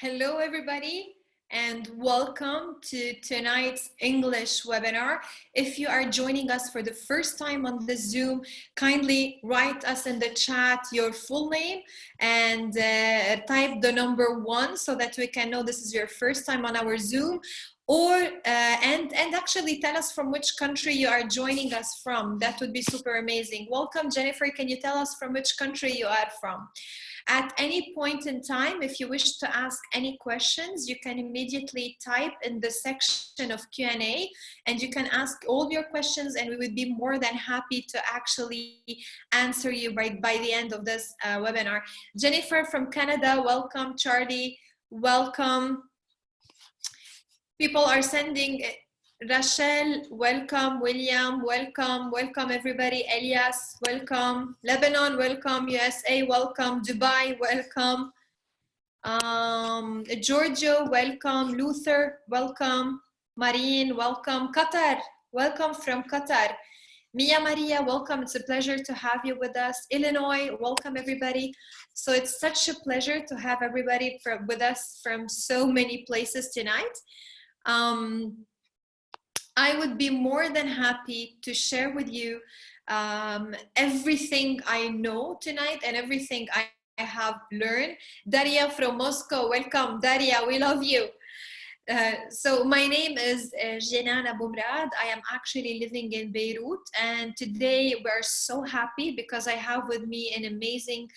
Hello, everybody, and welcome to tonight's English webinar. If you are joining us for the first time on the Zoom, kindly write us in the chat your full name and type the number 1 so that we can know this is your first time on our Zoom. Or and actually tell us from which country you are joining us from. That would be super amazing. Welcome, Jennifer. Can you tell us from which country you are from? At any point in time, if you wish to ask any questions, you can immediately type in the section of Q&A and you can ask all your questions, and we would be more than happy to actually answer you by the end of this webinar. Jennifer from Canada, welcome. Charlie, welcome. People are sending. Rachel, welcome. William, welcome. Welcome, everybody. Elias, welcome. Lebanon, welcome. USA, welcome. Dubai, welcome. Giorgio, welcome. Luther, welcome. Marine, welcome. Qatar, welcome from Qatar. Mia Maria, welcome. It's a pleasure to have you with us. Illinois, welcome, everybody. So it's such a pleasure to have everybody with us from so many places tonight. I would be more than happy to share with you everything I know tonight and everything I have learned. Daria from Moscow, welcome. Daria, we love you. So my name is Jenan Aboumrad. I am actually living in Beirut, and today we're so happy because I have with me an amazing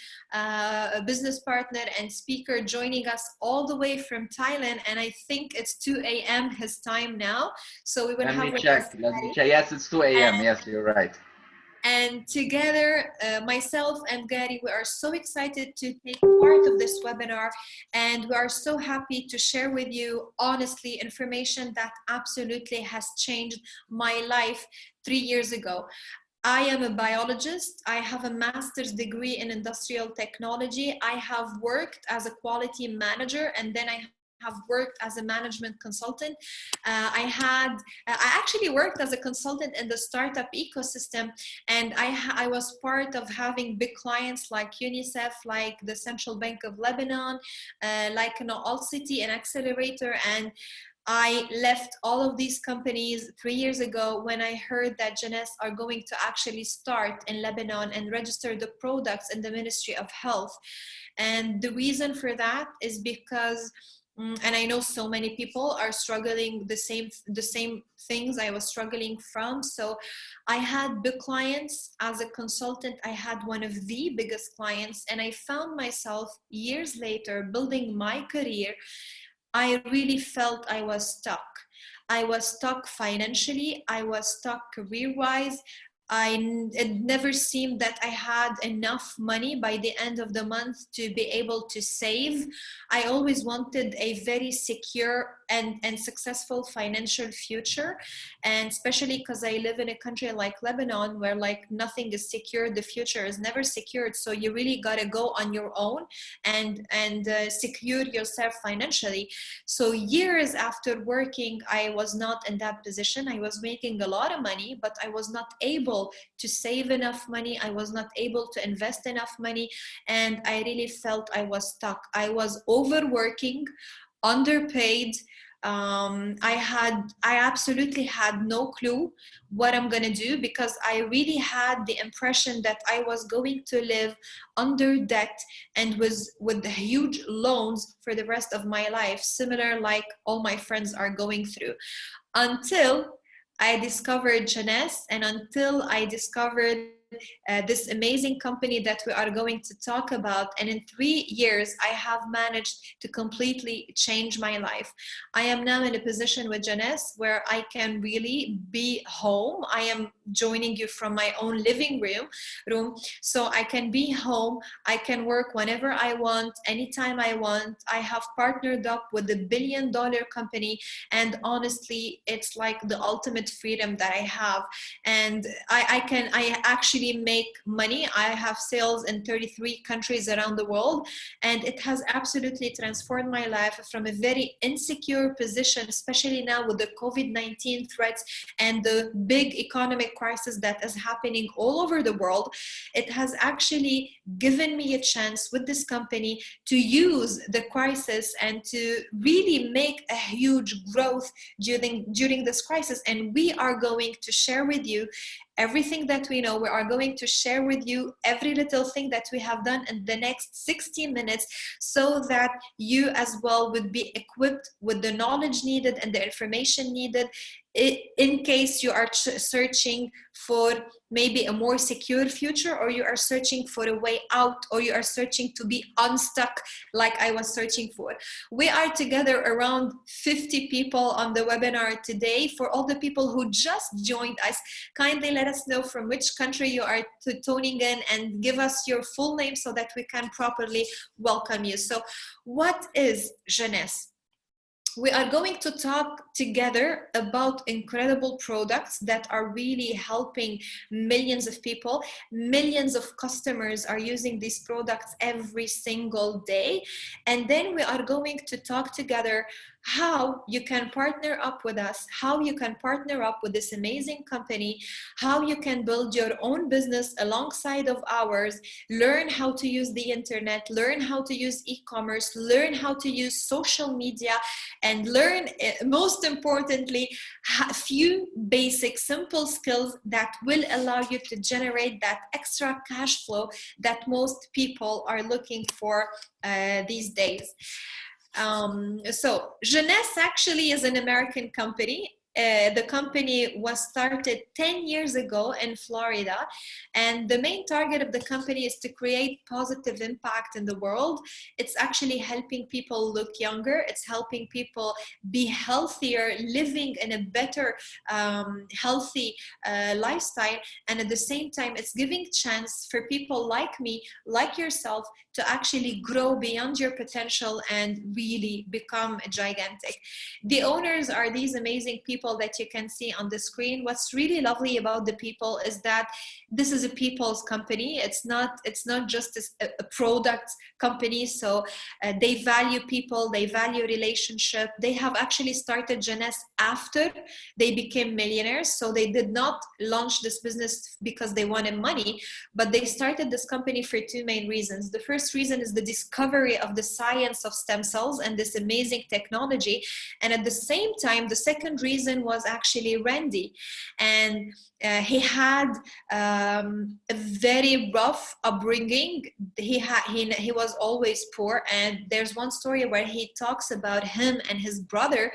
business partner and speaker joining us all the way from Thailand, and I think it's 2 a.m. his time now. So we will Let have me check. Yes, it's 2 a.m. Yes, you're right. And together, myself and Gary, we are so excited to take part of this webinar, and we are so happy to share with you, honestly, information that absolutely has changed my life 3 years ago. I am a biologist. I have a master's degree in industrial technology. I have worked as a quality manager, and then I have worked as a management consultant. I actually worked as a consultant in the startup ecosystem, and I was part of having big clients like UNICEF, like the Central Bank of Lebanon, like Allcity, an accelerator. And I left all of these companies 3 years ago when I heard that Jeunesse are going to actually start in Lebanon and register the products in the Ministry of Health. And the reason for that is because and I know so many people are struggling the same things I was struggling from. So I had big clients. As a consultant, I had one of the biggest clients, and I found myself years later building my career. I really felt I was stuck. I was stuck financially. I was stuck career-wise. It never seemed that I had enough money by the end of the month to be able to save. I always wanted a very secure and successful financial future, and especially because I live in a country like Lebanon where like nothing is secure, the future is never secured. So you really got to go on your own and secure yourself financially. So years after working, I was not in that position. I was making a lot of money, but I was not able to save enough money. I was not able to invest enough money, and I really felt I was stuck. I was overworking, underpaid. I absolutely had no clue what I'm gonna do, because I really had the impression that I was going to live under debt and with huge loans for the rest of my life, similar like all my friends are going through, until I discovered Jeunesse, and until I discovered this amazing company that we are going to talk about. And in 3 years, I have managed to completely change my life. I am now in a position with Jeunesse where I can really be home. I am joining you from my own living room. So I can be home. I can work whenever I want, anytime I want. I have partnered up with a $1 billion company. And honestly, it's like the ultimate freedom that I have. And I actually actually make money. I have sales in 33 countries around the world, and it has absolutely transformed my life from a very insecure position, especially now with the COVID-19 threats and the big economic crisis that is happening all over the world. It has actually given me a chance with this company to use the crisis and to really make a huge growth during this crisis. And we are going to share with you everything that we know. We are going to share with you every little thing that we have done in the next 60 minutes, so that you as well would be equipped with the knowledge needed and the information needed in case you are searching for maybe a more secure future, or you are searching for a way out, or you are searching to be unstuck like I was searching for. We are together around 50 people on the webinar today. For all the people who just joined us, kindly let us know from which country you are tuning in and give us your full name so that we can properly welcome you. So what is Jeunesse? We are going to talk together about incredible products that are really helping millions of people. Millions of customers are using these products every single day. And then we are going to talk together how you can partner up with us, how you can partner up with this amazing company, how you can build your own business alongside of ours, learn how to use the internet, learn how to use e-commerce, learn how to use social media, and learn, most importantly, a few basic simple skills that will allow you to generate that extra cash flow that most people are looking for these days. So Jeunesse actually is an American company. The company was started 10 years ago in Florida, and the main target of the company is to create positive impact in the world. It's actually helping people look younger. It's helping people be healthier, living in a better, healthy lifestyle. And at the same time, it's giving chance for people like me, like yourself, to actually grow beyond your potential and really become gigantic. The owners are these amazing people that you can see on the screen. What's really lovely about the people is that this is a people's company. It's not just a product company. So they value people, they value relationship. They have actually started Jeunesse after they became millionaires. So they did not launch this business because they wanted money, but they started this company for two main reasons. The first reason is the discovery of the science of stem cells and this amazing technology. And at the same time, the second reason was actually Randy. And he had a very rough upbringing. He was always poor. And there's one story where he talks about him and his brother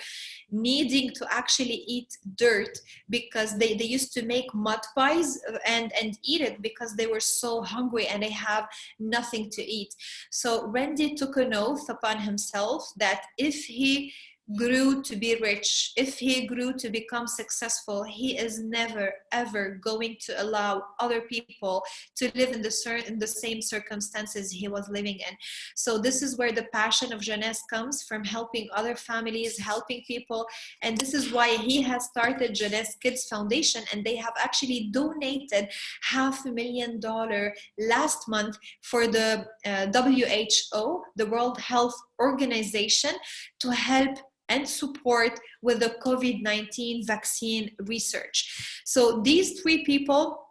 needing to actually eat dirt because they used to make mud pies and eat it because they were so hungry and they have nothing to eat. So Randy took an oath upon himself that if he grew to be rich, if he grew to become successful, he is never ever going to allow other people to live in the same circumstances he was living in. So this is where the passion of Jeunesse comes from, helping other families, helping people. And this is why he has started Jeunesse Kids Foundation, and they have actually donated $500,000 last month for the WHO, the World Health Organization, to help and support with the COVID-19 vaccine research. So these three people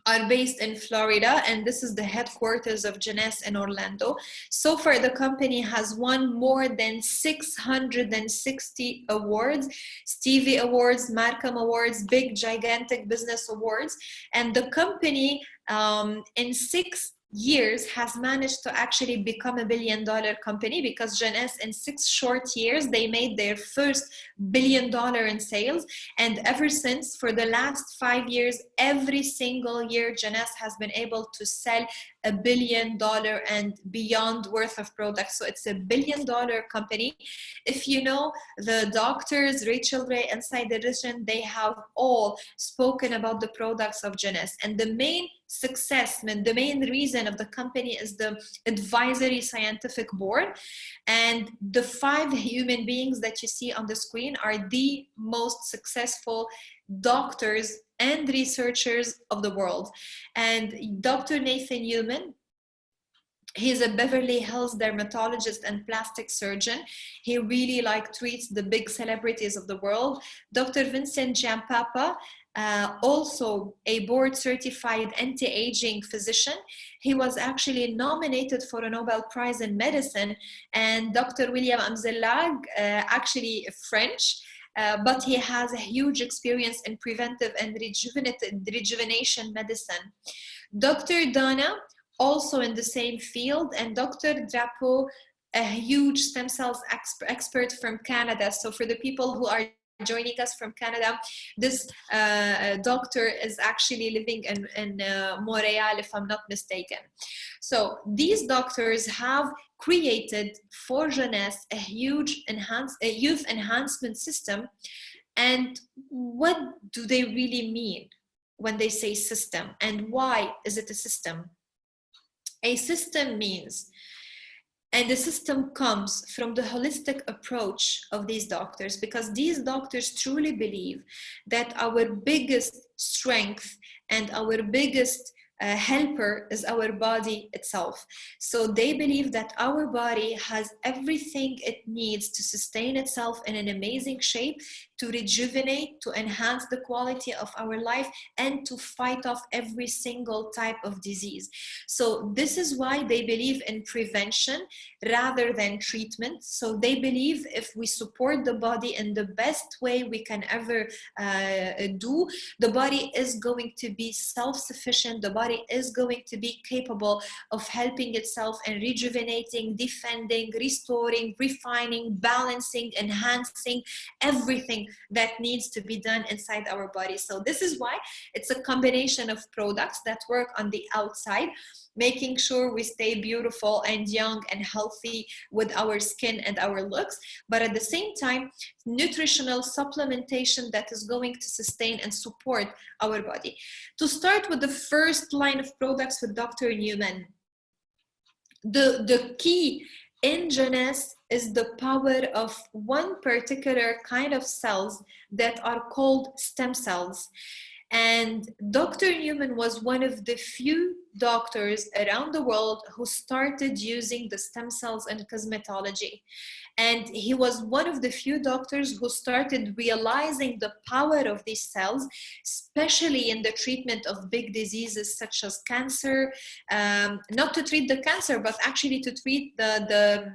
are based in Florida, and this is the headquarters of Jeunesse in Orlando. So far, the company has won more than 660 awards, Stevie Awards, Markham Awards, big, gigantic business awards. And the company in 6 years has managed to actually become $1 billion company, because Jeunesse in 6 short years, they made their first $1 billion in sales. And ever since, for the last 5 years, every single year, Jeunesse has been able to sell $1 billion and beyond worth of products. So it's $1 billion company. If you know the doctors, Rachel Ray, Inside Edition, they have all spoken about the products of Jeunesse. And the main success, the main reason of the company is the advisory scientific board. And the 5 human beings that you see on the screen are the most successful doctors and researchers of the world. And Dr. Nathan Newman, he's a Beverly Hills dermatologist and plastic surgeon. He really treats the big celebrities of the world. Dr. Vincent Giampapa, also a board certified anti-aging physician. He was actually nominated for a Nobel Prize in Medicine. And Dr. William Amzellag, actually French, but he has a huge experience in preventive and rejuvenation medicine. Dr. Donna, also in the same field, and Dr. Drapeau, a huge stem cells expert from Canada. So for the people who are joining us from Canada, this doctor is actually living in Montreal, if I'm not mistaken. So these doctors have created for Jeunesse a huge youth enhancement system. And what do they really mean when they say system, and why is it a system? A system means, and the system comes from the holistic approach of these doctors, because these doctors truly believe that our biggest strength and our biggest helper is our body itself. So they believe that our body has everything it needs to sustain itself in an amazing shape, to rejuvenate, to enhance the quality of our life, and to fight off every single type of disease. So this is why they believe in prevention rather than treatment. So they believe if we support the body in the best way we can ever do, the body is going to be self-sufficient, the body is going to be capable of helping itself and rejuvenating, defending, restoring, refining, balancing, enhancing everything that needs to be done inside our body. So this is why it's a combination of products that work on the outside, making sure we stay beautiful and young and healthy with our skin and our looks, but at the same time, nutritional supplementation that is going to sustain and support our body. To start with the first line of products with Dr. Newman, the key in Jeunesse is the power of one particular kind of cells that are called stem cells. And Dr. Newman was one of the few doctors around the world who started using the stem cells in cosmetology. And he was one of the few doctors who started realizing the power of these cells, especially in the treatment of big diseases such as cancer, not to treat the cancer, but actually to treat the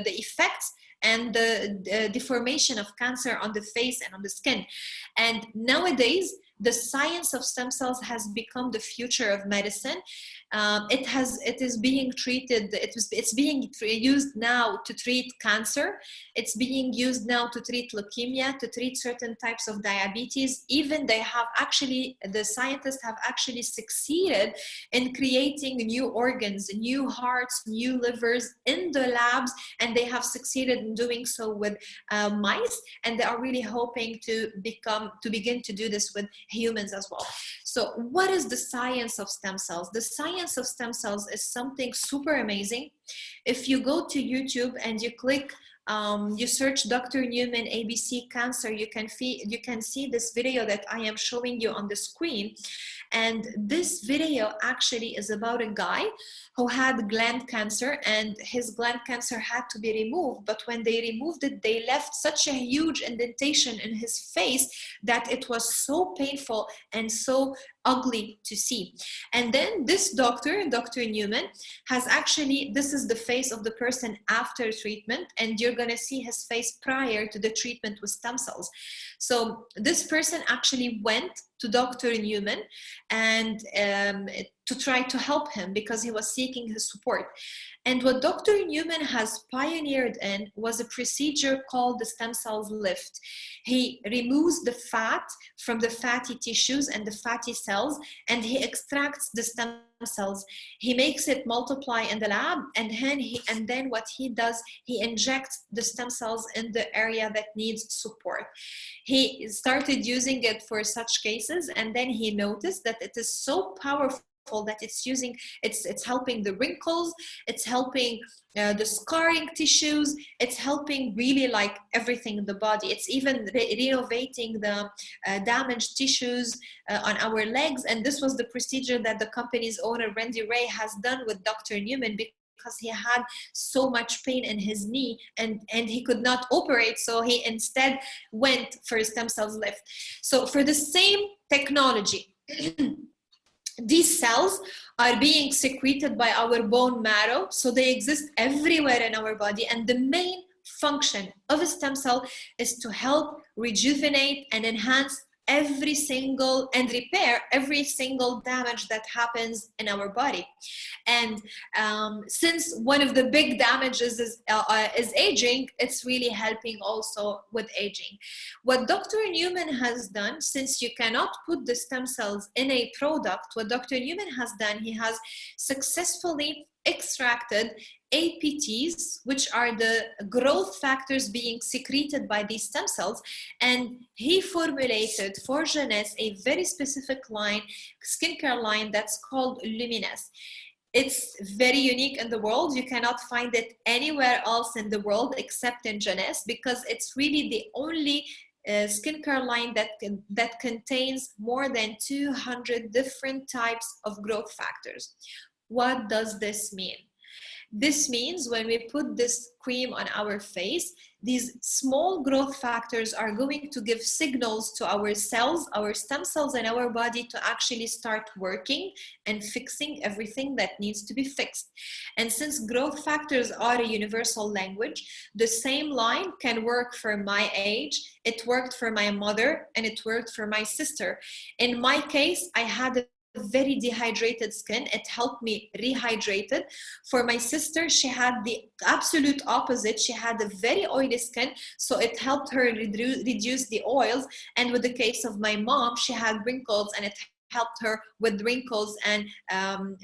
effects and the deformation of cancer on the face and on the skin. And nowadays, the science of stem cells has become the future of medicine. It is being treated, it's being used now to treat cancer. It's being used now to treat leukemia, to treat certain types of diabetes. Even the scientists have actually succeeded in creating new organs, new hearts, new livers in the labs, and they have succeeded in doing so with mice, and they are really hoping to begin to do this with humans as well. So what is the science of stem cells? The science of stem cells is something super amazing. If you go to YouTube and you click, you search Dr. Newman ABC cancer, you can see this video that I am showing you on the screen. And this video actually is about a guy who had gland cancer, and his gland cancer had to be removed. But when they removed it, they left such a huge indentation in his face that it was so painful and so ugly to see. And then this doctor, Dr. Newman, has actually, this is the face of the person after treatment, and you're going to see his face prior to the treatment with stem cells. So this person actually went to Dr. Newman and to try to help him because he was seeking his support. And what Dr. Newman has pioneered in was a procedure called the stem cells lift. He removes the fat from the fatty tissues and the fatty cells, and he extracts the stem cells. He makes it multiply in the lab, and then what he does, he injects the stem cells in the area that needs support. He started using it for such cases, and then he noticed that it is so powerful that it's helping the wrinkles, it's helping the scarring tissues, it's helping really like everything in the body. It's even renovating the damaged tissues on our legs. And this was the procedure that the company's owner Randy Ray has done with Dr. Newman, because he had so much pain in his knee and he could not operate, so he instead went for a stem cells lift. So for the same technology, these cells are being secreted by our bone marrow, so they exist everywhere in our body, and the main function of a stem cell is to help rejuvenate and enhance every single and repair every single damage that happens in our body. And since one of the big damages is aging, it's really helping also with aging. What Dr. Newman has done, since you cannot put the stem cells in a product, what Dr. Newman has done, he has successfully extracted APTs, which are the growth factors being secreted by these stem cells, and he formulated for Jeunesse a very specific line, skincare line, that's called Luminesse. It's very unique in the world. You cannot find it anywhere else in the world except in Jeunesse, because it's really the only skincare line that contains more than 200 different types of growth factors. What does this mean? This means when we put this cream on our face, these small growth factors are going to give signals to our cells, our stem cells in our body, to actually start working and fixing everything that needs to be fixed. And since growth factors are a universal language, the same line can work for my age, it worked for my mother, and it worked for my sister. In my case, I had a very dehydrated skin. It helped me rehydrate it. For my sister, she had the absolute opposite. She had a very oily skin, so it helped her reduce the oils. And with the case of my mom, she had wrinkles, and it helped her with wrinkles and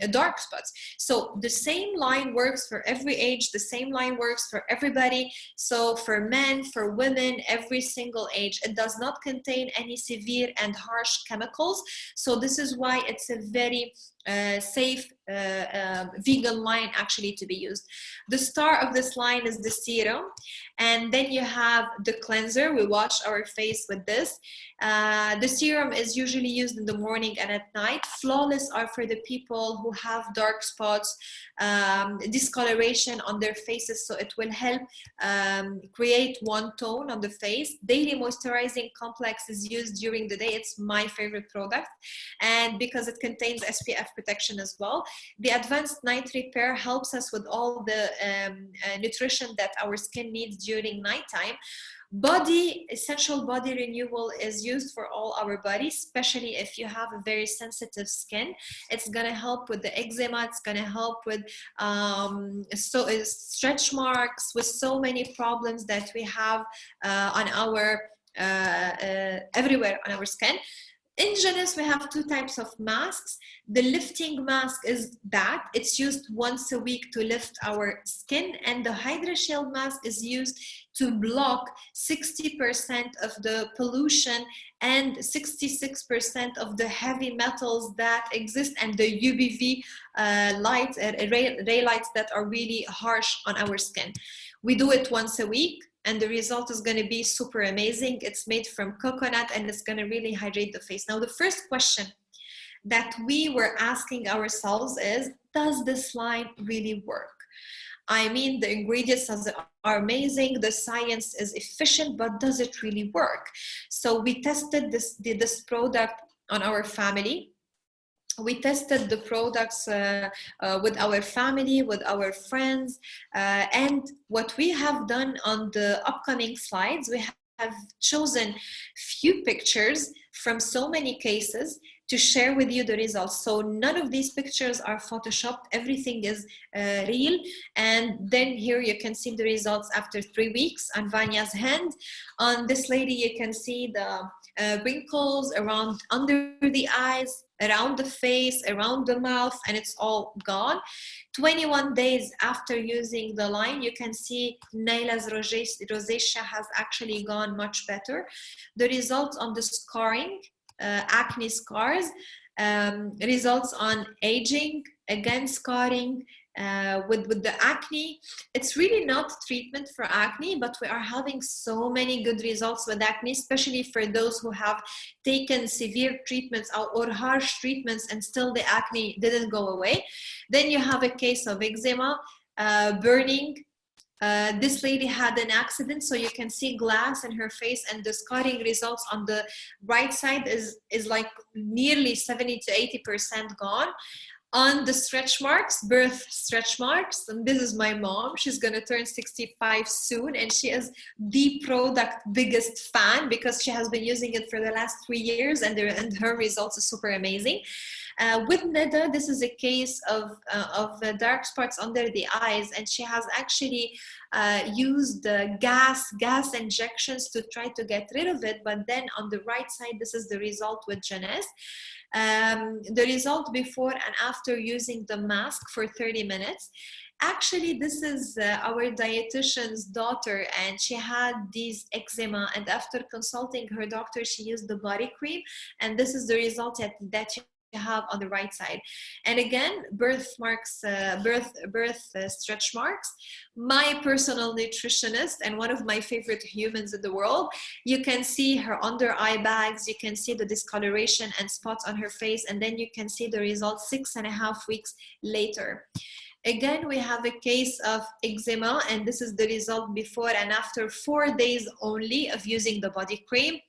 dark spots. So the same line works for every age, the same line works for everybody. So for men, for women, every single age. It does not contain any severe and harsh chemicals. So this is why it's a very safe vegan line actually to be used. The star of this line is the serum, and then you have the cleanser. We wash our face with this. The serum is usually used in the morning and at night. Flawless are for the people who have dark spots, discoloration on their faces, so it will help create one tone on the face. Daily moisturizing complex is used during the day. It's my favorite product, and because it contains SPF protection as well. The advanced night repair helps us with all the nutrition that our skin needs during nighttime. Essential body renewal is used for all our bodies, especially if you have a very sensitive skin. It's gonna help with the eczema. It's gonna help with stretch marks, with so many problems that we have on our everywhere on our skin. In Jeunesse, we have two types of masks. The lifting mask is that it's used once a week to lift our skin, and the Hydra Shield mask is used to block 60% of the pollution and 66% of the heavy metals that exist, and the UVB lights, ray lights that are really harsh on our skin. We do it once a week, and the result is going to be super amazing. It's made from coconut, and it's going to really hydrate the face. Now, the first question that we were asking ourselves is, does this line really work? I mean, the ingredients are amazing, the science is efficient, but does it really work? So we tested this product on our family. We tested the products with our family, with our friends, and what we have done on the upcoming slides, we have chosen few pictures from so many cases to share with you the results. So none of these pictures are photoshopped, everything is real. And then here you can see the results after 3 weeks on Vanya's hand. On this lady, you can see the wrinkles around under the eyes, around the face, around the mouth, and it's all gone. 21 days after using the line, you can see Naila's rosacea has actually gone much better. The results on the scarring, acne scars, results on aging, again scarring, with the acne. It's really not treatment for acne, but we are having so many good results with acne, especially for those who have taken severe treatments or harsh treatments and still the acne didn't go away. Then you have a case of eczema, burning. This lady had an accident, so you can see glass in her face, and the scarring results on the right side is like nearly 70 to 80% gone. On the stretch marks, birth stretch marks, and this is my mom. She's gonna turn 65 soon, and she is the product biggest fan because she has been using it for the last 3 years, and her results are super amazing. With Neda, this is a case of dark spots under the eyes, and she has actually used gas injections to try to get rid of it. But then on the right side, this is the result with Jeunesse. The result before and after using the mask for 30 minutes. Actually, this is our dietitian's daughter, and she had these eczema, and after consulting her doctor, she used the body cream, and this is the result that you have on the right side. And again, birth stretch marks. My personal nutritionist and one of my favorite humans in the world, you can see her under eye bags, you can see the discoloration and spots on her face, and then you can see the results 6.5 weeks later. Again, we have a case of eczema, and this is the result before and after 4 days only of using the body cream.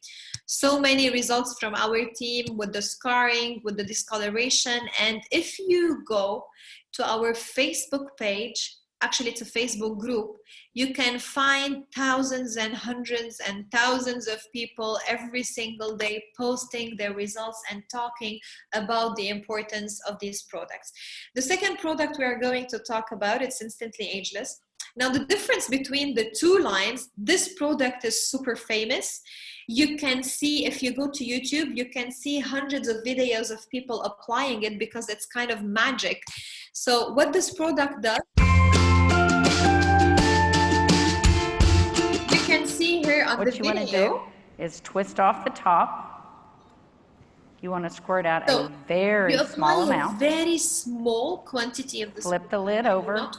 So many results from our team with the scarring, with the discoloration. And if you go to our Facebook page, actually it's a Facebook group, you can find thousands and hundreds and thousands of people every single day posting their results and talking about the importance of these products. The second product we are going to talk about, it's Instantly Ageless. Now, the difference between the two lines, this product is super famous. You can see, if you go to YouTube, you can see hundreds of videos of people applying it because it's kind of magic. So what this product does, you can see here on the video. What you want to do is twist off the top. You want to squirt out a very small amount. A very small quantity of the Flip the lid over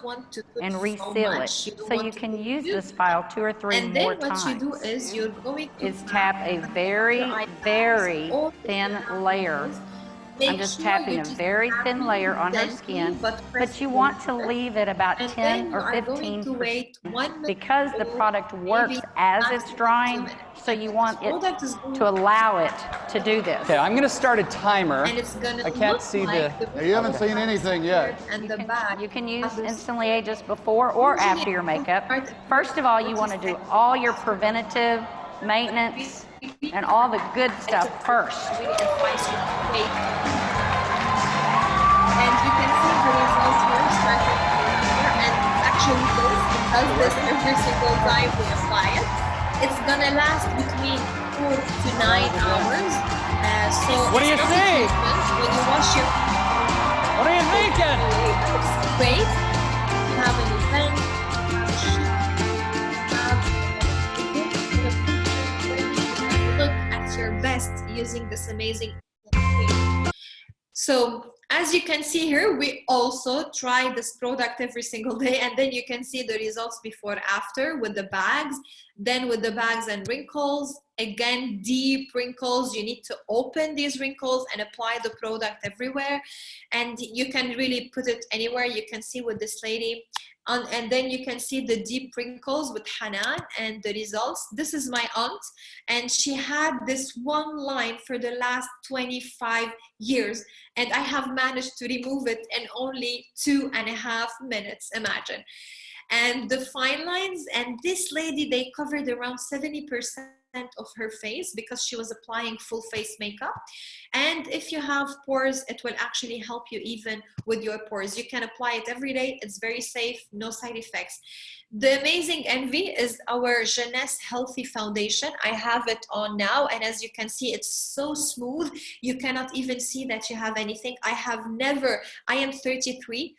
and reseal it. So you can use this file 2 or 3 more times. And then what you do is you're going to tap a very, very thin layer. I'm just tapping a very thin layer on her skin, but you want to leave it about 10 or 15% because the product works as it's drying, so you want it to allow it to do this. Okay, I'm going to start a timer. And it's going to I can't see the... You haven't seen anything yet. And the back. You can use Instantly Ageless before or after your makeup. First of all, you want to do all your preventative maintenance and all the good stuff first. And you can see the results here starting here, and it's actually does this every single time we apply it. It's gonna last between 4 to 9 hours. So what do you think? When you wash your what are you thinking? Wait, you have an event, look at your best using this amazing cream. So as you can see here, we also try this product every single day, and then you can see the results before after with the bags, then with the bags and wrinkles. Again, deep wrinkles, you need to open these wrinkles and apply the product everywhere, and you can really put it anywhere. You can see with this lady, and then you can see the deep wrinkles with Hanan and the results. This is my aunt, and she had this one line for the last 25 years, and I have managed to remove it in only 2.5 minutes, imagine. And the fine lines, and this lady, they covered around 70% of her face because she was applying full face makeup. And if you have pores, it will actually help you even with your pores. You can apply it every day. It's very safe, no side effects. The amazing envy is our Jeunesse Healthy Foundation. I have it on now, and as you can see, it's so smooth. You cannot even see that you have anything. I am 33,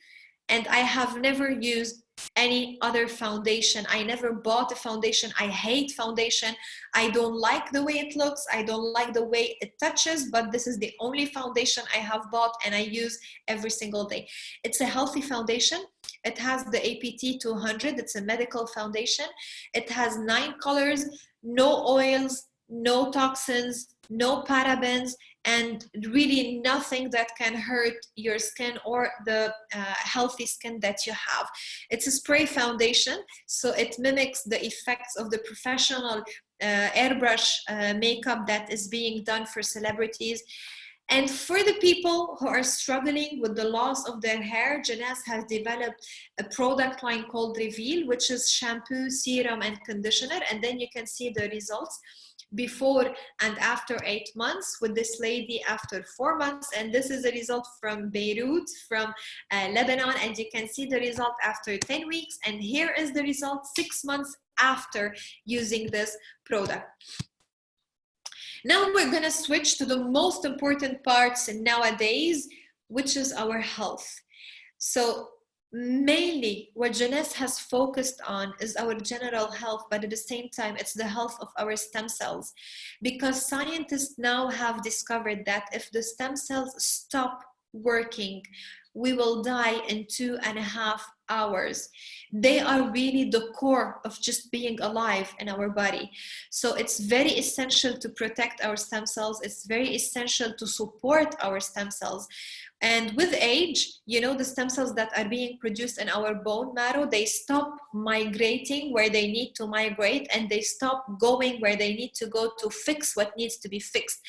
and I have never used any other foundation. I never bought a foundation. I hate foundation. I don't like the way it looks. I don't like the way it touches, but this is the only foundation I have bought and I use every single day. It's a healthy foundation. It has the APT 200. It's a medical foundation. It has 9 colors, no oils, no toxins, no parabens, and really nothing that can hurt your skin or the healthy skin that you have. It's a spray foundation, so it mimics the effects of the professional airbrush makeup that is being done for celebrities. And for the people who are struggling with the loss of their hair, Jeunesse has developed a product line called Reveal, which is shampoo, serum, and conditioner. And then you can see the results before and after 8 months, with this lady after 4 months. And this is a result from Beirut, from Lebanon. And you can see the result after 10 weeks. And here is the result 6 months after using this product. Now we're going to switch to the most important parts nowadays, which is our health. So mainly what Jeunesse has focused on is our general health, but at the same time, it's the health of our stem cells. Because scientists now have discovered that if the stem cells stop working, we will die in 2.5 hours. They are really the core of just being alive in our body. So it's very essential to protect our stem cells. It's very essential to support our stem cells. And with age, you know, the stem cells that are being produced in our bone marrow, they stop migrating where they need to migrate, and they stop going where they need to go to fix what needs to be fixed.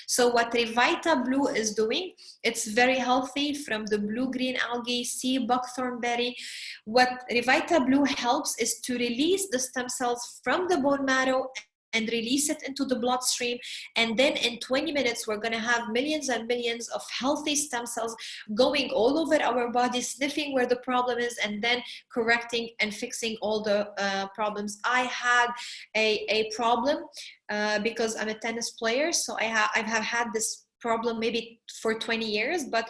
So what Revita Blue is doing, it's very healthy from the blue-green algae, sea buckthorn berry. What Revita Blue helps is to release the stem cells from the bone marrow and release it into the bloodstream. And then in 20 minutes, we're gonna have millions and millions of healthy stem cells going all over our body, sniffing where the problem is, and then correcting and fixing all the problems. I had a problem because I'm a tennis player, so I've had this problem maybe for 20 years, but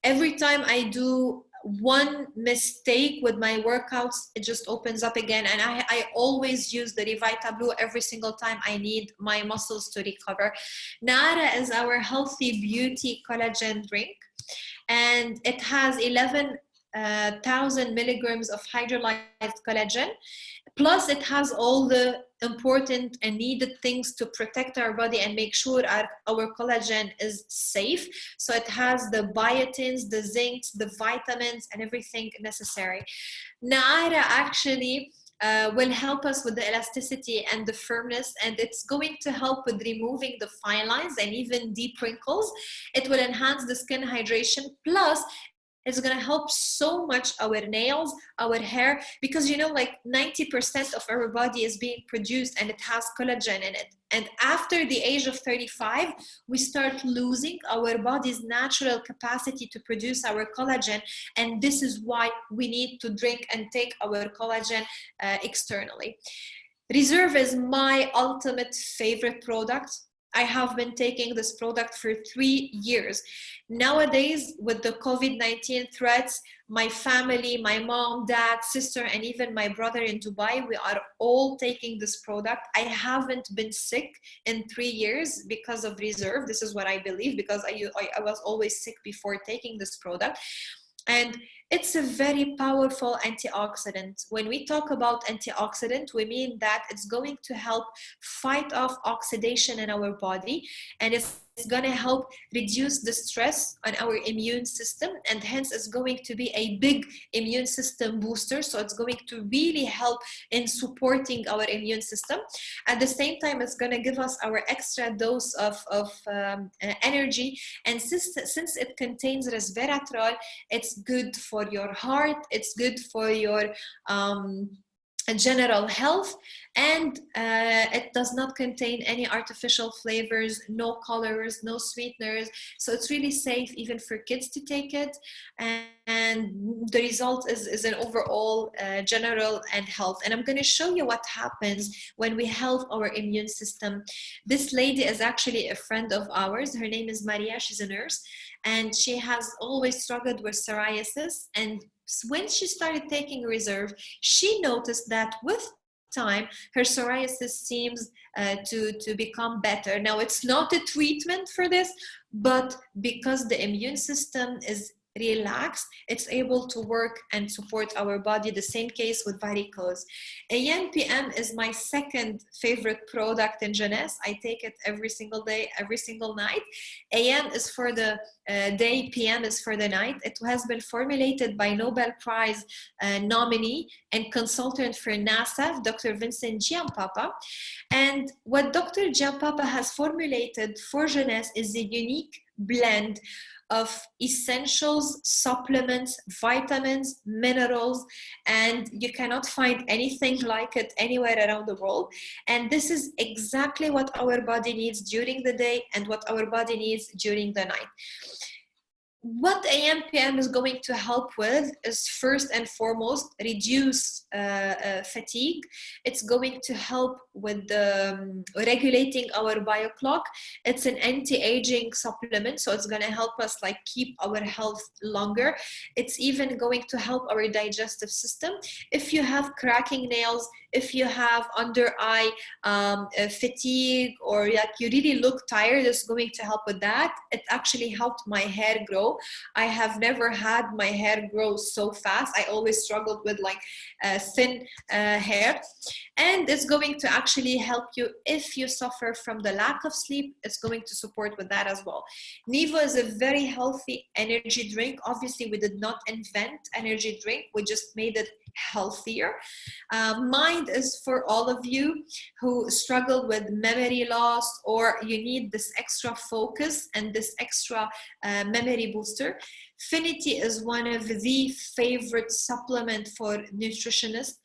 every time I do one mistake with my workouts, it just opens up again. And I always use the Revita Blue every single time I need my muscles to recover. Nara is our healthy beauty collagen drink, and it has 11,000 milligrams of hydrolyzed collagen. Plus, it has all the important and needed things to protect our body and make sure our collagen is safe. So it has the biotins, the zincs, the vitamins, and everything necessary. Nara actually will help us with the elasticity and the firmness, and it's going to help with removing the fine lines and even deep wrinkles. It will enhance the skin hydration, plus it's going to help so much our nails, our hair, because you know, like 90% of our body is being produced and it has collagen in it. And after the age of 35, we start losing our body's natural capacity to produce our collagen. And this is why we need to drink and take our collagen externally. Reserve is my ultimate favorite product. I have been taking this product for 3 years. Nowadays, with the COVID-19 threats, my family, my mom, dad, sister, and even my brother in Dubai, we are all taking this product. I haven't been sick in 3 years because of Reserve. This is what I believe, because I was always sick before taking this product. And it's a very powerful antioxidant. When we talk about antioxidant, we mean that it's going to help fight off oxidation in our body, and it's going to help reduce the stress on our immune system, and hence it's going to be a big immune system booster. So it's going to really help in supporting our immune system. At the same time, it's going to give us our extra dose of energy. And since it contains resveratrol, it's good for your heart, it's good for your general health, and it does not contain any artificial flavors, no colors, no sweeteners. So it's really safe even for kids to take it, and the result is an overall general and health. And I'm going to show you what happens when we help our immune system. This lady is actually a friend of ours. Her name is Maria. She's a nurse, and she has always struggled with psoriasis, and when she started taking Reserve, she noticed that with time her psoriasis seems to become better. Now, it's not a treatment for this, but because the immune system is relaxed, it's able to work and support our body. The same case with varicose. ANPM is my second favorite product in Jeunesse. I take it every single day, every single night. AM is for the day, PM is for the night. It has been formulated by Nobel Prize nominee and consultant for NASA, Dr. Vincent Giampapa. And what Dr. Giampapa has formulated for Jeunesse is a unique blend of essentials, supplements, vitamins, minerals, and you cannot find anything like it anywhere around the world. And this is exactly what our body needs during the day and what our body needs during the night. What ANPM is going to help with is, first and foremost, reduce fatigue. It's going to help with regulating our bioclock. It's an anti-aging supplement, so it's going to help us like keep our health longer. It's even going to help our digestive system. If you have cracking nails, if you have under eye fatigue, or like you really look tired, it's going to help with that. It actually helped my hair grow. I have never had my hair grow so fast. I always struggled with like thin hair. And it's going to actually help you if you suffer from the lack of sleep. It's going to support with that as well. Nevo is a very healthy energy drink. Obviously, we did not invent energy drink. We just made it healthier. Mind is for all of you who struggle with memory loss, or you need this extra focus and this extra memory booster. Finity is one of the favorite supplement for nutritionists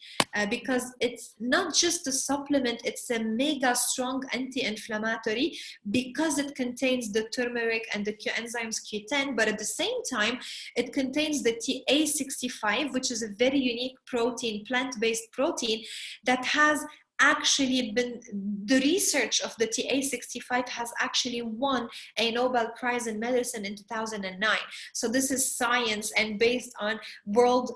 because it's not just a supplement, it's a mega strong anti-inflammatory because it contains the turmeric and the coenzymes Q10, but at the same time, it contains the TA65, which is a very unique protein, plant-based protein that has actually been, the research of the TA65 has actually won a Nobel Prize in Medicine in 2009. So this is science and based on world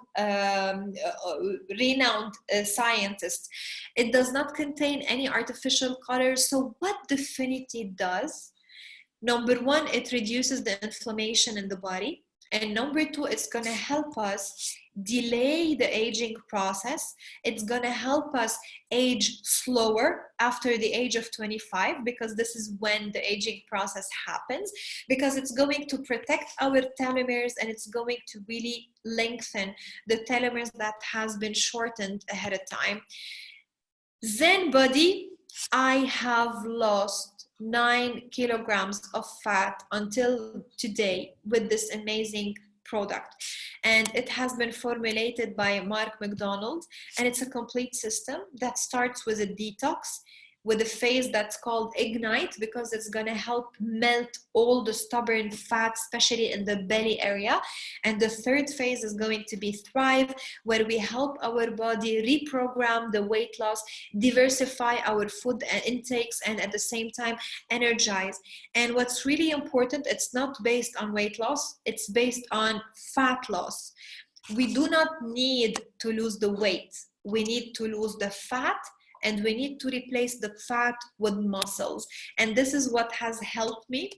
renowned scientists. It does not contain any artificial colors. So what Definity does, number one, it reduces the inflammation in the body. And number two, it's going to help us delay the aging process. It's going to help us age slower after the age of 25, because this is when the aging process happens, because it's going to protect our telomeres and it's going to really lengthen the telomeres that has been shortened ahead of time. Zen Body, I have lost 9 kilograms of fat until today with this amazing product, and it has been formulated by Mark McDonald, and it's a complete system that starts with a detox with a phase that's called Ignite, because it's going to help melt all the stubborn fat, especially in the belly area. And the third phase is going to be Thrive, where we help our body reprogram the weight loss, diversify our food intakes, and at the same time energize. And what's really important, it's not based on weight loss, it's based on fat loss. We do not need to lose the weight, we need to lose the fat, and we need to replace the fat with muscles. And this is what has helped me.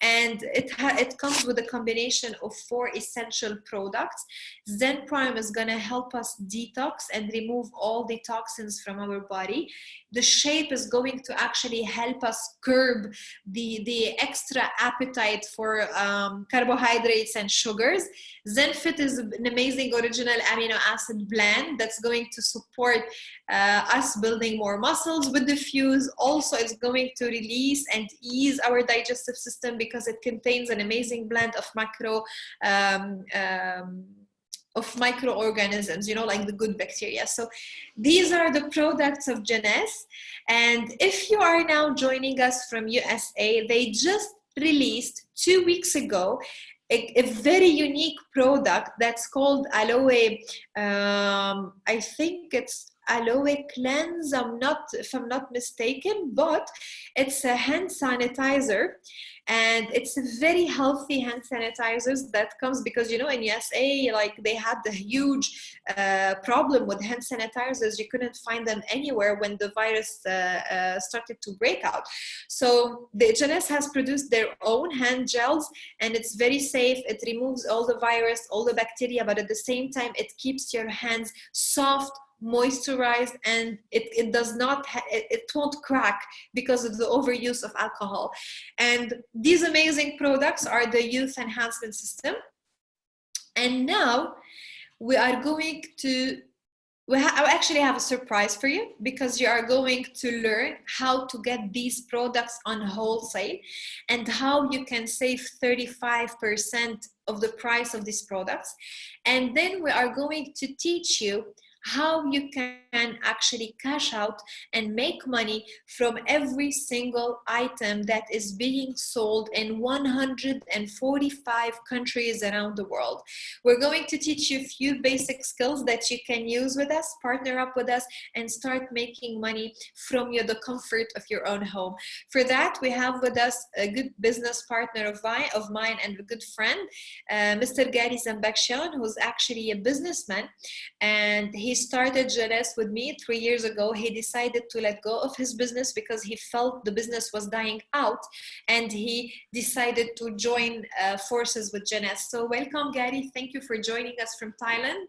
And it comes with a combination of 4 essential products. Zen Prime is going to help us detox and remove all the toxins from our body. The Shape is going to actually help us curb the extra appetite for carbohydrates and sugars. ZenFit is an amazing original amino acid blend that's going to support us building more muscles with the Fuse. Also, it's going to release and ease our digestive system because it contains an amazing blend of microorganisms, you know, like the good bacteria. So these are the products of Jeunesse. And if you are now joining us from USA, they just released 2 weeks ago a very unique product that's called Aloe. I think it's aloe cleanse, if I'm not mistaken, but it's a hand sanitizer, and it's a very healthy hand sanitizers that comes because, you know, in USA, like they had the huge problem with hand sanitizers. You couldn't find them anywhere when the virus started to break out. So the HNS has produced their own hand gels, and it's very safe. It removes all the virus, all the bacteria, but at the same time, it keeps your hands soft, moisturized, and it does not it won't crack because of the overuse of alcohol. And these amazing products are the Youth Enhancement System. And now we are going to I actually have a surprise for you, because you are going to learn how to get these products on wholesale and how you can save 35% of the price of these products. And then we are going to teach you how you can actually cash out and make money from every single item that is being sold in 145 countries around the world. We're going to teach you a few basic skills that you can use with us, partner up with us, and start making money from the comfort of your own home. For that, we have with us a good business partner of mine and a good friend, Mr. Gary Zambakshian, who's actually a businessman, and he started Jeunesse with me 3 years ago. He decided to let go of his business because he felt the business was dying out, and he decided to join forces with Jeunesse. So welcome, Gary. Thank you for joining us from Thailand.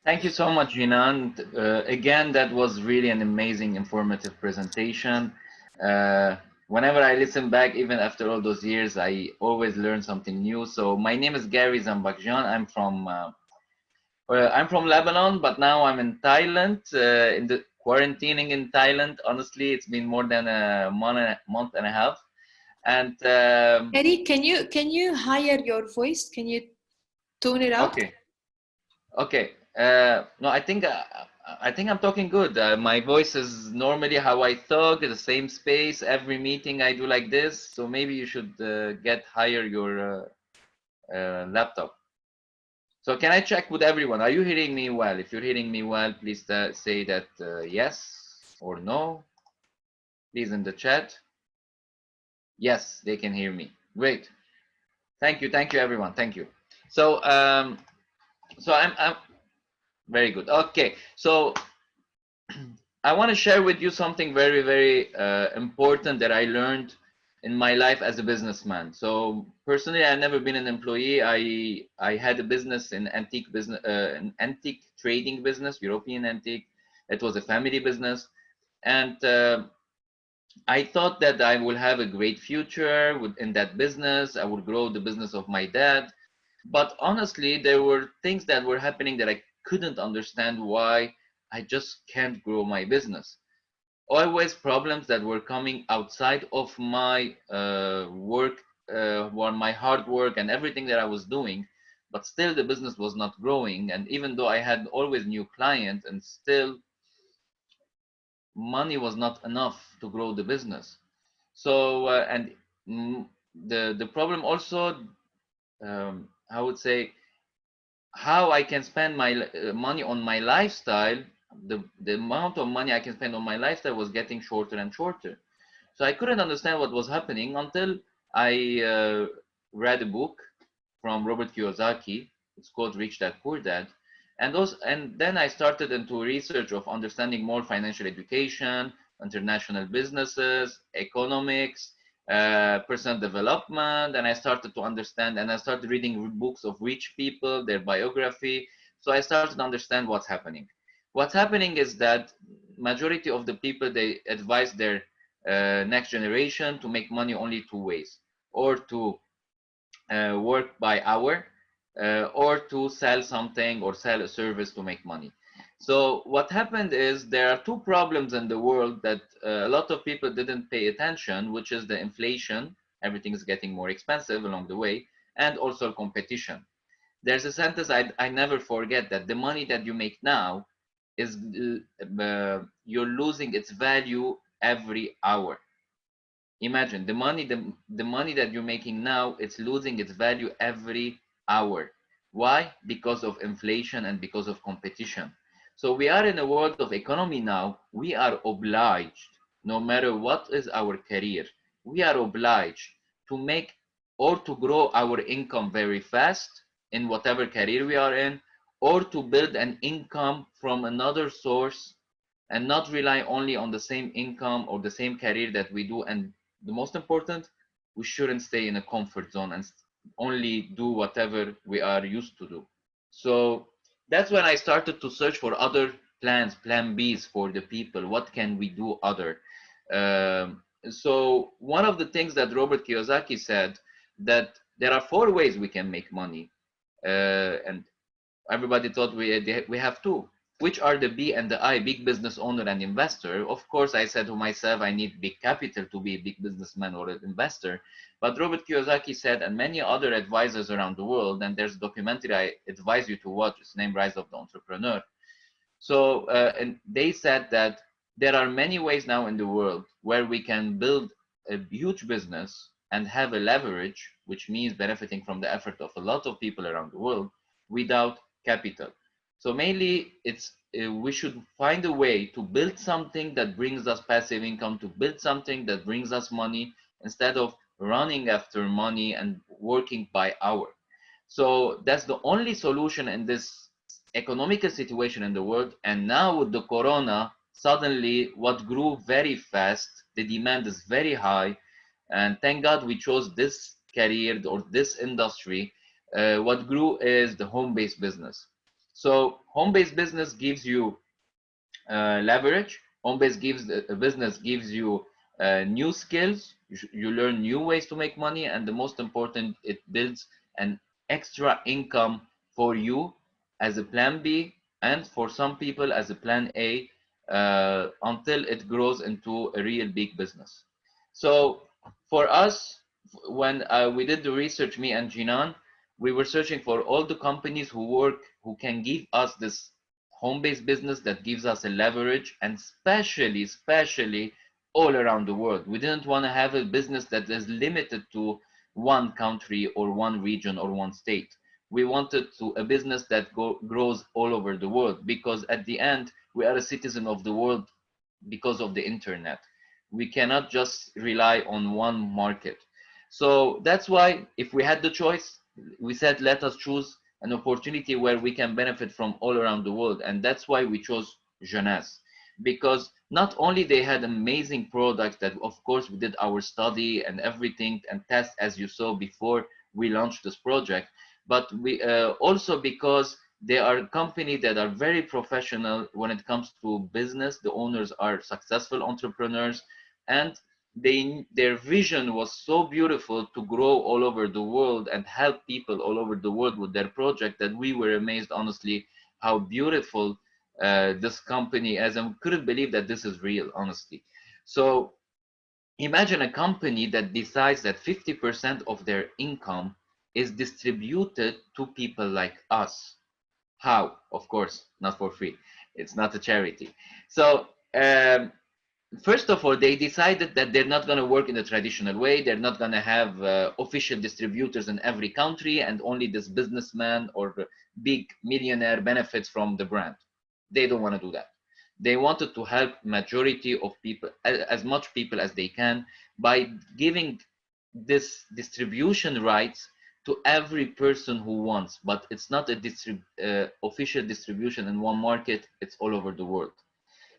Thank you so much, Jinan. Again, that was really an amazing, informative presentation. Whenever I listen back, even after all those years, I always learn something new. So my name is Gary Zambakshian. I'm from Lebanon, but now I'm in Thailand, quarantining in Thailand. Honestly, it's been more than a month and a half. And Eddie, can you higher your voice? Can you tone it up? Okay. No, I think I'm talking good. My voice is normally how I talk, the same space. Every meeting I do like this. So maybe you should get higher your laptop. So can I check with everyone? Are you hearing me well? If you're hearing me well, please say that yes or no. Please in the chat. Yes, they can hear me. Great. Thank you everyone. Thank you. So I'm very good. Okay, so I want to share with you something very, very important that I learned in my life as a businessman. So personally, I've never been an employee. I had a business in antique business, an antique trading business, European antique. It was a family business, and I thought that I will have a great future in that business. I would grow the business of my dad, but honestly, there were things that were happening that I couldn't understand why I just can't grow my business. Always problems that were coming outside of my work, or my hard work and everything that I was doing, but still the business was not growing. And even though I had always new clients, and still money was not enough to grow the business. So the problem also, I would say, how I can spend my money on my lifestyle. The amount of money I can spend on my lifestyle was getting shorter and shorter. So I couldn't understand what was happening until I read a book from Robert Kiyosaki. It's called Rich Dad Poor Dad. And then I started into research of understanding more financial education, international businesses, economics, personal development, and I started to understand, and I started reading books of rich people, their biography. So I started to understand what's happening. What's happening is that majority of the people, they advise their next generation to make money only two ways, or to work by hour, or to sell something or sell a service to make money. So what happened is there are two problems in the world that a lot of people didn't pay attention, which is the inflation. Everything is getting more expensive along the way, and also competition. There's a sentence I never forget, that the money that you make now is you're losing its value every hour. Imagine the money that you're making now, it's losing its value every hour. Why? Because of inflation and because of competition. So we are in a world of economy now. We are obliged, no matter what is our career, we are obliged to make or to grow our income very fast in whatever career we are in, or to build an income from another source and not rely only on the same income or the same career that we do. And the most important, we shouldn't stay in a comfort zone and only do whatever we are used to do. So that's when I started to search for other plans, plan Bs for the people. What can we do other? So one of the things that Robert Kiyosaki said, that there are 4 ways we can make money. And everybody thought we have 2. Which are the B and the I, big business owner and investor? Of course, I said to myself, I need big capital to be a big businessman or an investor. But Robert Kiyosaki said, and many other advisors around the world, and there's a documentary I advise you to watch, it's named Rise of the Entrepreneur. So, and they said that there are many ways now in the world where we can build a huge business and have a leverage, which means benefiting from the effort of a lot of people around the world without capital. So mainly it's we should find a way to build something that brings us passive income, to build something that brings us money, instead of running after money and working by hour. So that's the only solution in this economical situation in the world. And now with the corona, suddenly what grew very fast, the demand is very high, and thank God we chose this career or this industry. What grew is the home-based business. So home-based business gives you leverage. Home-based business gives you new skills. You learn new ways to make money, and the most important, it builds an extra income for you as a plan B, and for some people as a plan A, until it grows into a real big business. So for us, when we did the research, me and Jinan, we were searching for all the companies who can give us this home-based business that gives us a leverage, and especially all around the world. We didn't want to have a business that is limited to one country or one region or one state. We wanted a business that grows all over the world, because at the end, we are a citizen of the world because of the internet. We cannot just rely on one market. So that's why, if we had the choice, we said, let us choose an opportunity where we can benefit from all around the world. And that's why we chose Jeunesse, because not only they had amazing products that, of course, we did our study and everything and test, as you saw before we launched this project, but we also because they are a company that are very professional when it comes to business. The owners are successful entrepreneurs, and their vision was so beautiful to grow all over the world and help people all over the world with their project, that we were amazed, honestly, how beautiful this company is, and couldn't believe that this is real, honestly. So imagine a company that decides that 50% of their income is distributed to people like us. How? Of course, not for free. It's not a charity. So first of all, they decided that they're not going to work in the traditional way. They're not going to have official distributors in every country, and only this businessman or big millionaire benefits from the brand. They don't want to do that. They wanted to help majority of people, as much people as they can, by giving this distribution rights to every person who wants. But it's not a official distribution in one market. It's all over the world.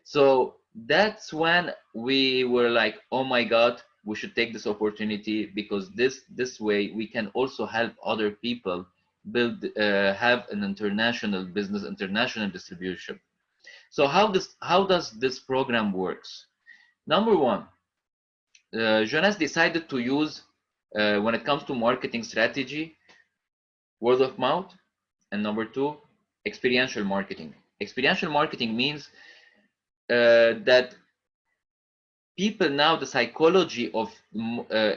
So that's when we were like, oh my God, we should take this opportunity, because this way we can also help other people build, have an international business, international distribution. So how does this program works? Number one, Jeunesse decided to use, when it comes to marketing strategy, word of mouth, and number two, experiential marketing. Experiential marketing means that people now, the psychology of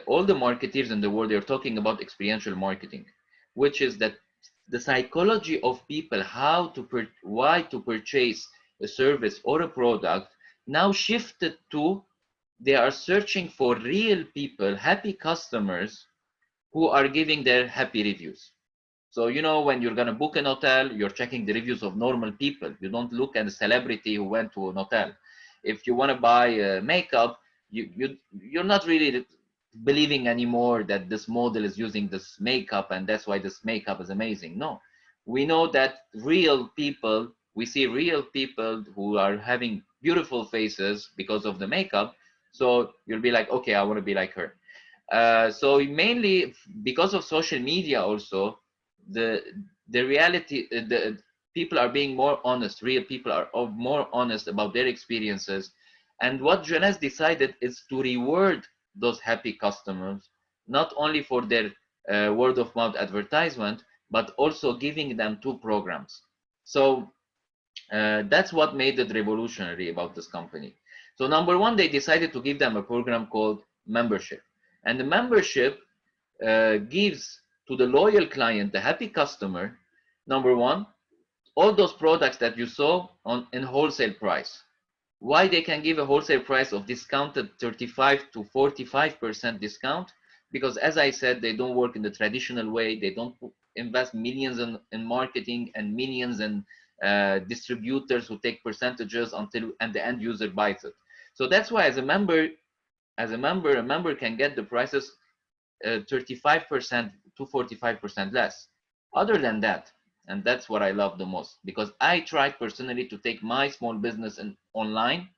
all the marketeers in the world, they're talking about experiential marketing, which is that the psychology of people, why to purchase a service or a product, now shifted to, they are searching for real people, happy customers who are giving their happy reviews. So, you know, when you're going to book an hotel, you're checking the reviews of normal people. You don't look at a celebrity who went to an hotel. If you want to buy makeup, you're not really believing anymore that this model is using this makeup and that's why this makeup is amazing. No, we know that real people, we see real people who are having beautiful faces because of the makeup. So you'll be like, okay, I want to be like her. So mainly because of social media also, the reality, the people are being more honest. Real people are more honest about their experiences. And what Jeunesse decided is to reward those happy customers, not only for their word of mouth advertisement, but also giving them 2 programs. So that's what made it revolutionary about this company. So number 1, they decided to give them a program called membership. And the membership gives to the loyal client, the happy customer, number 1, all those products that you saw in wholesale price. Why they can give a wholesale price of discounted 35 to 45% discount? Because as I said, they don't work in the traditional way. They don't invest millions in marketing and millions in distributors who take percentages and the end user buys it. So that's why as a member, a member can get the prices 35% to 45% less. Other than that, and that's what I love the most, because I tried personally to take my small business online,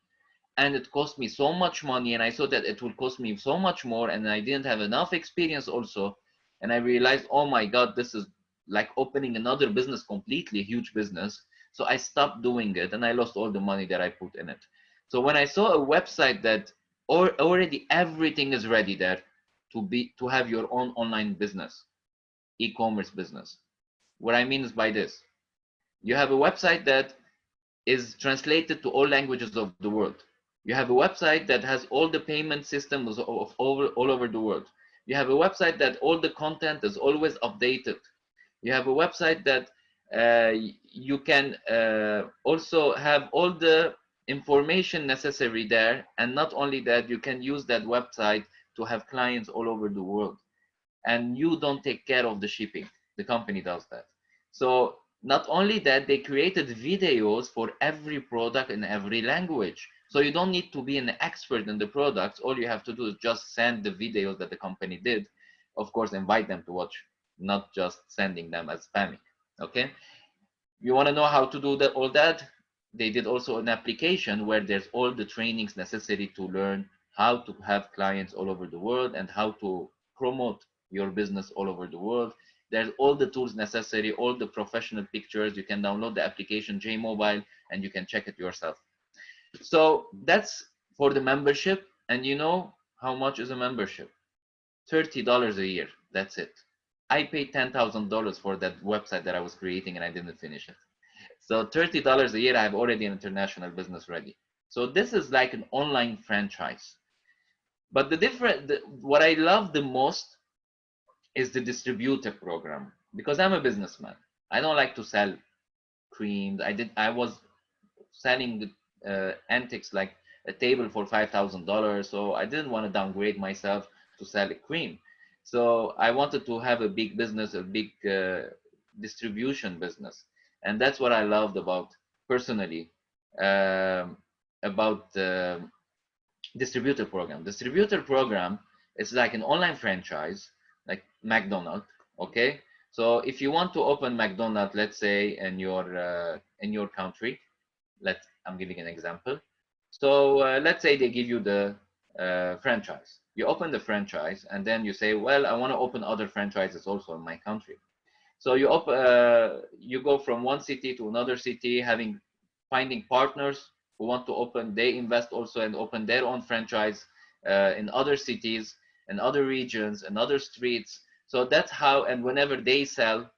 and it cost me so much money, and I saw that it will cost me so much more, and I didn't have enough experience also, and I realized, oh my God, this is like opening another business, completely huge business. So I stopped doing it, and I lost all the money that I put in it. So when I saw a website that already everything is ready there to have your own online business, e-commerce business. What I mean is by this, you have a website that is translated to all languages of the world. You have a website that has all the payment systems all over the world. You have a website that all the content is always updated. You have a website that you can also have all the information necessary there. And not only that, you can use that website to have clients all over the world. And you don't take care of the shipping. The company does that. So not only that, they created videos for every product in every language. So you don't need to be an expert in the products. All you have to do is just send the videos that the company did. Of course, invite them to watch, not just sending them as spamming. Okay. You want to know how to do that, all that? They did also an application where there's all the trainings necessary to learn how to have clients all over the world and how to promote your business all over the world. There's all the tools necessary, all the professional pictures. You can download the application JMobile and you can check it yourself. So that's for the membership. And you know how much is a membership? $30 a year. That's it. I paid $10,000 for that website that I was creating and I didn't finish it. So $30 a year, I have already an international business ready. So this is like an online franchise. But what I love the most is the distributor program, because I'm a businessman. I don't like to sell creams. I was selling antiques like a table for $5,000. So I didn't want to downgrade myself to sell a cream. So I wanted to have a big business, a big distribution business. And that's what I loved about personally about the distributor program. Distributor program is like an online franchise, like McDonald's. Okay, so if you want to open McDonald's, let's say in your country, I'm giving an example. So let's say they give you the franchise. You open the franchise, and then you say, well, I want to open other franchises also in my country. So you go from one city to another city, finding partners who want to open. They invest also and open their own franchise in other cities, in other regions, and other streets. So that's how. And whenever they sell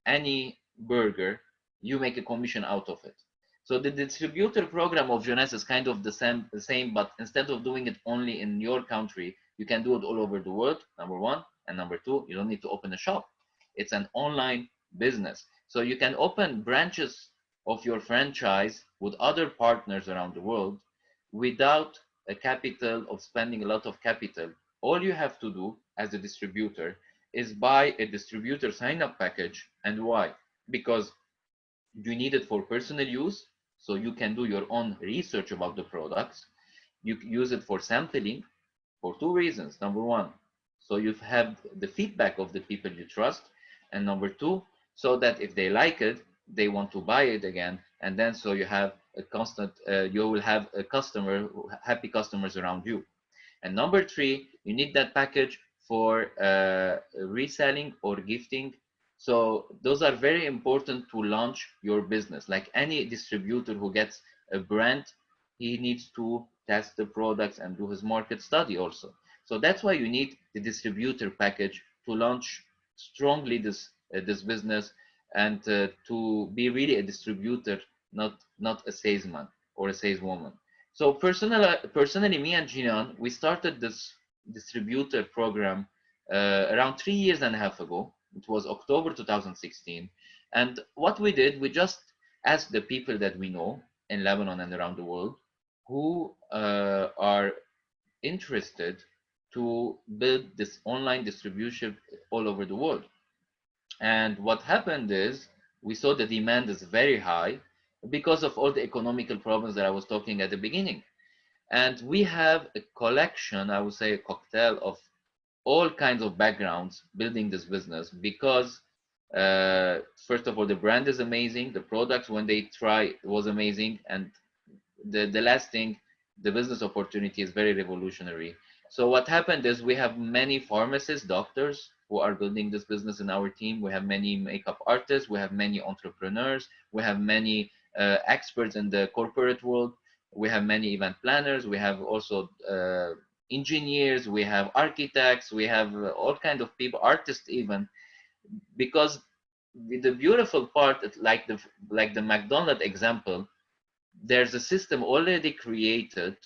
any burger, you make a commission out of it. So the distributor program of Jeunesse is kind of the same, but instead of doing it only in your country, you can do it all over the world, number one. And number two, you don't need to open a shop. It's an online business. So you can open branches of your franchise with other partners around the world without a capital of spending a lot of capital. All you have to do as a distributor is buy a distributor sign-up package. And why? Because you need it for personal use, so you can do your own research about the products. You use it for sampling for two reasons. Number one, so you have the feedback of the people you trust, and number two, so that if they like it, they want to buy it again, and then so you have a constant, you will have a customer, happy customers around you. And number three, you need that package for reselling or gifting. So those are very important to launch your business. Like any distributor who gets a brand, he needs to test the products and do his market study also. So that's why you need the distributor package to launch strongly this business, and to be really a distributor, not a salesman or a saleswoman. So personally, me and Jinan, we started this distributor program around 3.5 years ago. It was October 2016. And what we did, we just asked the people that we know in Lebanon and around the world who are interested to build this online distribution all over the world. And what happened is we saw the demand is very high because of all the economical problems that I was talking at the beginning. And we have a collection, I would say a cocktail of all kinds of backgrounds building this business, because first of all, the brand is amazing. The products, when they try, was amazing. And the last thing, the business opportunity is very revolutionary. So what happened is we have many pharmacists, doctors who are building this business in our team. We have many makeup artists. We have many entrepreneurs. We have many experts in the corporate world. We have many event planners. We have also engineers. We have architects. We have all kinds of people, artists even, because the beautiful part, like the McDonald's example, there's a system already created,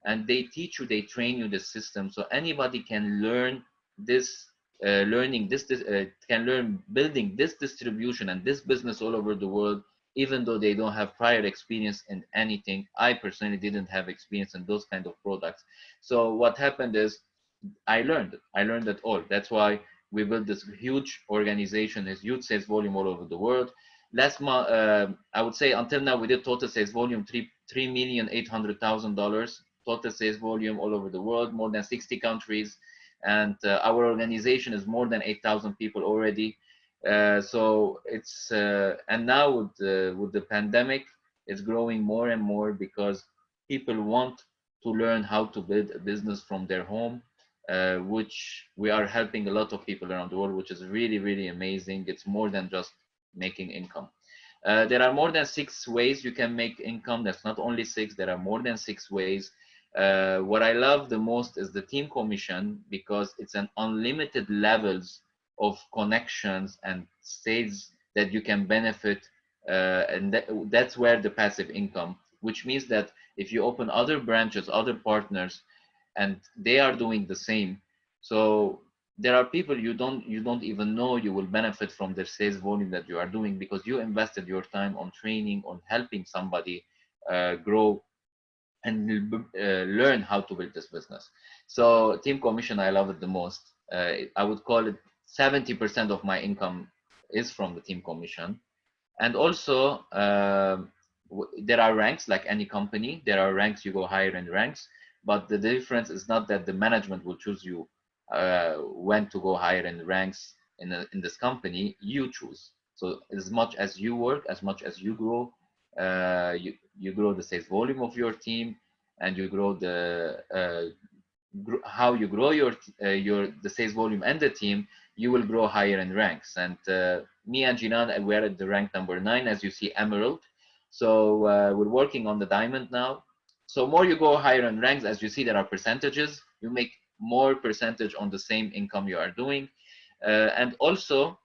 and they teach you, they train you the system, so anybody can learn this, can learn building this distribution and this business all over the world, even though they don't have prior experience in anything. I personally didn't have experience in those kind of products. So what happened is I learned it all. That's why we built this huge organization, this huge sales volume all over the world. Last month, I would say until now, we did total sales volume $3,800,000 total sales volume all over the world, more than 60 countries, and our organization is more than 8,000 people already. So it's and now with the pandemic, it's growing more and more because people want to learn how to build a business from their home, which we are helping a lot of people around the world, which is really, really amazing. It's more than just making income. There are more than 6 ways you can make income. That's not only 6, there are more than 6 ways. What I love the most is the team commission, because it's an unlimited levels of connections and sales that you can benefit, and that's where the passive income, which means that if you open other branches, other partners, and they are doing the same, so there are people you don't even know you will benefit from the sales volume that you are doing, because you invested your time on training, on helping somebody grow and learn how to build this business. So team commission, I love it the most. I would call it 70% of my income is from the team commission. And also there are ranks, like any company, there are ranks, you go higher in ranks, but the difference is not that the management will choose you when to go higher in ranks in this company. You choose. So as much as you work, as much as you grow, you grow the sales volume of your team, and you grow the how you grow the sales volume and the team, you will grow higher in ranks. And me and Jinan, we're at the rank number 9, as you see, Emerald. So we're working on the Diamond now. So more you go higher in ranks, as you see, there are percentages. You make more percentage on the same income you are doing. And also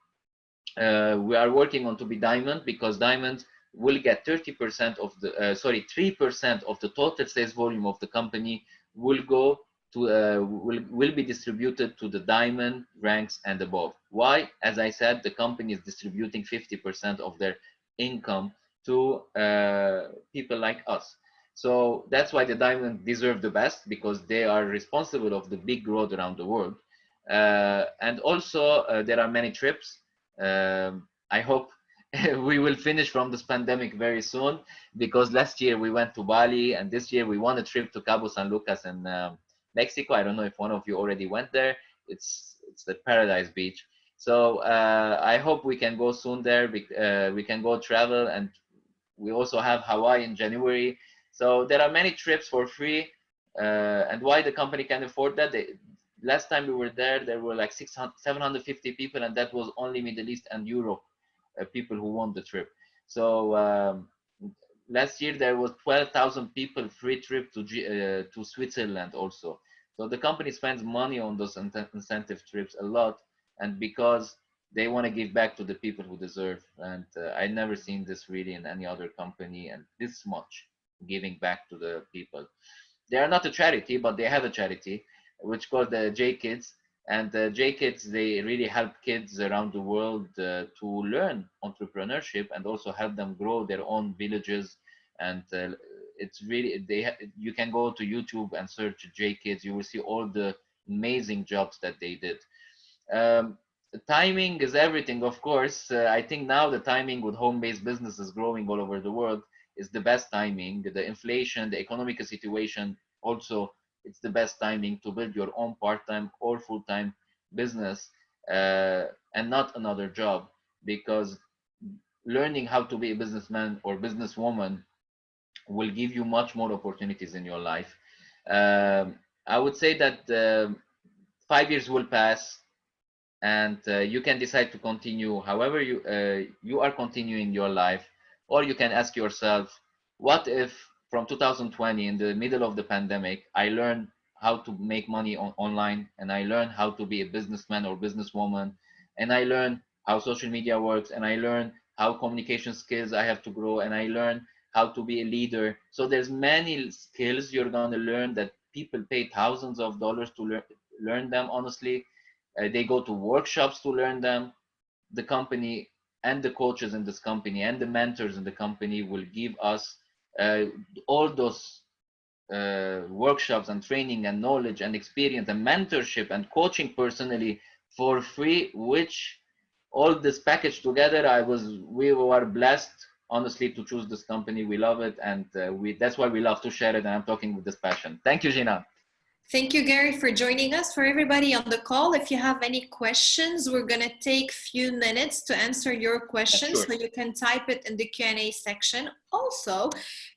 we are working on to be Diamond, because Diamond will get 30% of the 3% of the total sales volume of the company will go to will be distributed to the Diamond ranks and above. Why? As I said, the company is distributing 50% of their income to people like us. So that's why the Diamond deserve the best, because they are responsible of the big growth around the world. And also there are many trips. I hope we will finish from this pandemic very soon, because last year we went to Bali, and this year we want a trip to Cabo San Lucas in Mexico. I don't know if one of you already went there. It's the paradise beach. So I hope we can go soon there. We can go travel, and we also have Hawaii in January. So there are many trips for free. And why the company can afford that? Last time we were there were like 750 people, and that was only Middle East and Europe people who won the trip. So last year there was 12,000 people free trip to Switzerland also. So the company spends money on those incentive trips a lot, and because they want to give back to the people who deserve. And I never seen this really in any other company, and this much giving back to the people. They are not a charity, but they have a charity which called the J Kids. And J Kids, they really help kids around the world to learn entrepreneurship, and also help them grow their own villages. And it's really, you can go to YouTube and search J Kids. You will see all the amazing jobs that they did. The timing is everything, of course. I think now the timing with home-based businesses growing all over the world is the best timing. The inflation, the economic situation also, it's the best timing to build your own part-time or full-time business and not another job, because learning how to be a businessman or businesswoman will give you much more opportunities in your life. I would say that 5 years will pass, and you can decide to continue however you are continuing your life, or you can ask yourself, what if from 2020, in the middle of the pandemic, I learned how to make money online, and I learned how to be a businessman or businesswoman, and I learned how social media works, and I learned how communication skills I have to grow, and I learned how to be a leader. So there's many skills you're going to learn that people pay thousands of dollars to learn them, honestly. They go to workshops to learn them. The company and the coaches in this company and the mentors in the company will give us all those workshops and training and knowledge and experience and mentorship and coaching personally for free, which all this package together, we were blessed, honestly, to choose this company. We love it, and that's why we love to share it, and I'm talking with this passion. Thank you, Gina. Thank you, Gary, for joining us. For everybody on the call, if you have any questions, we're going to take a few minutes to answer your questions. Sure. So you can type it in the Q&A section. Also,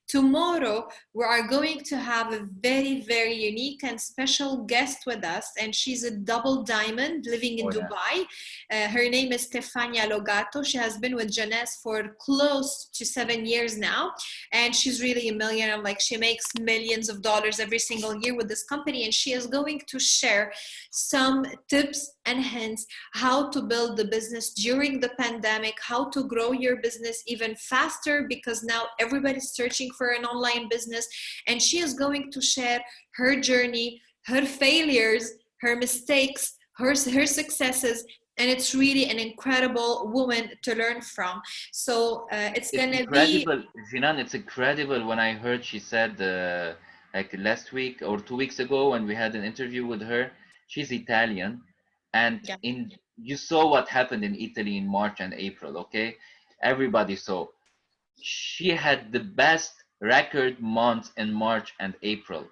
tomorrow, we are going to have a very, very unique and special guest with us, and she's a double diamond living in Dubai. Her name is Stefania Logato. She has been with Jeunesse for close to 7 years now, and she's really a millionaire. Like, she makes millions of dollars every single year with this company, and she is going to share some tips and hints how to build the business during the pandemic, how to grow your business even faster, because now everybody's searching for an online business, and she is going to share her journey, her failures, her mistakes, her successes, and it's really an incredible woman to learn from. So it's gonna be Jinan, it's incredible. When I heard she said like last week or 2 weeks ago when we had an interview with her, she's Italian, and you saw what happened in Italy in March and April. Okay, everybody saw. She had the best record months in March and April.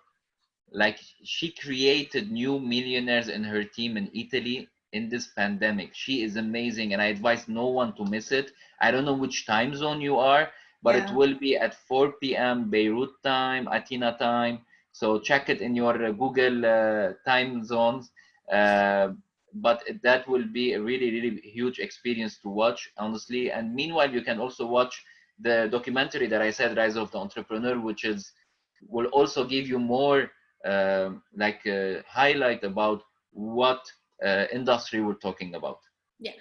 Like, she created new millionaires in her team in Italy in this pandemic. She is amazing, and I advise no one to miss it. I don't know which time zone you are, but it will be at 4 p.m. Beirut time, Athena time. So check it in your Google time zones. But that will be a really, really huge experience to watch, honestly. And meanwhile, you can also watch the documentary that I said, Rise of the Entrepreneur, which will also give you more highlight about what industry we're talking about. Yeah.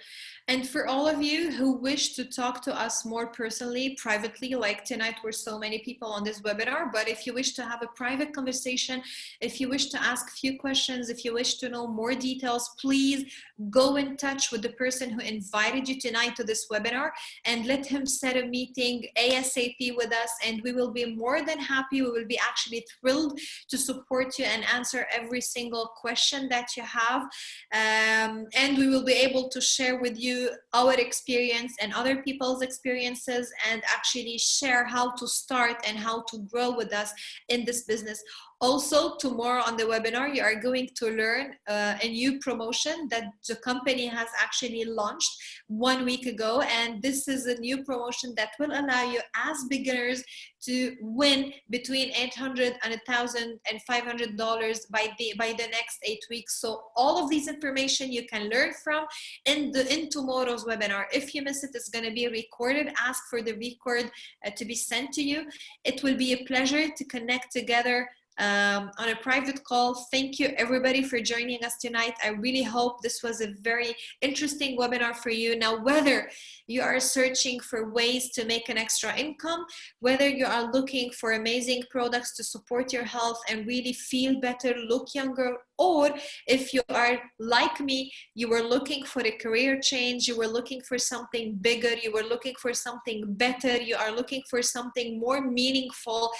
And for all of you who wish to talk to us more personally, privately, like tonight were so many people on this webinar, but if you wish to have a private conversation, if you wish to ask a few questions, if you wish to know more details, please go in touch with the person who invited you tonight to this webinar and let him set a meeting ASAP with us, and we will be more than happy. We will be actually thrilled to support you and answer every single question that you have. And we will be able to share with you our experience and other people's experiences, and actually share how to start and how to grow with us in this business. Also, tomorrow on the webinar, you are going to learn a new promotion that the company has actually launched 1 week ago. And this is a new promotion that will allow you as beginners to win between $800 and $1,000 and $500 by the next 8 weeks. So all of these information you can learn from in tomorrow's webinar. If you miss it, it's going to be recorded. Ask for the record to be sent to you. It will be a pleasure to connect together on a private call. Thank you everybody for joining us tonight. I really hope this was a very interesting webinar for you. Now, whether you are searching for ways to make an extra income, whether you are looking for amazing products to support your health and really feel better, look younger, or if you are like me, you were looking for a career change, you were looking for something bigger, you were looking for something better, you are looking for something more meaningful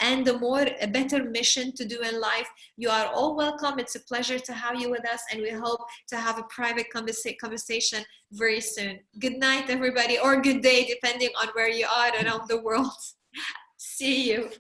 and a better mission to do in life, you are all welcome. It's a pleasure to have you with us, and we hope to have a private conversation very soon. Good night, everybody, or good day, depending on where you are around the world. See you.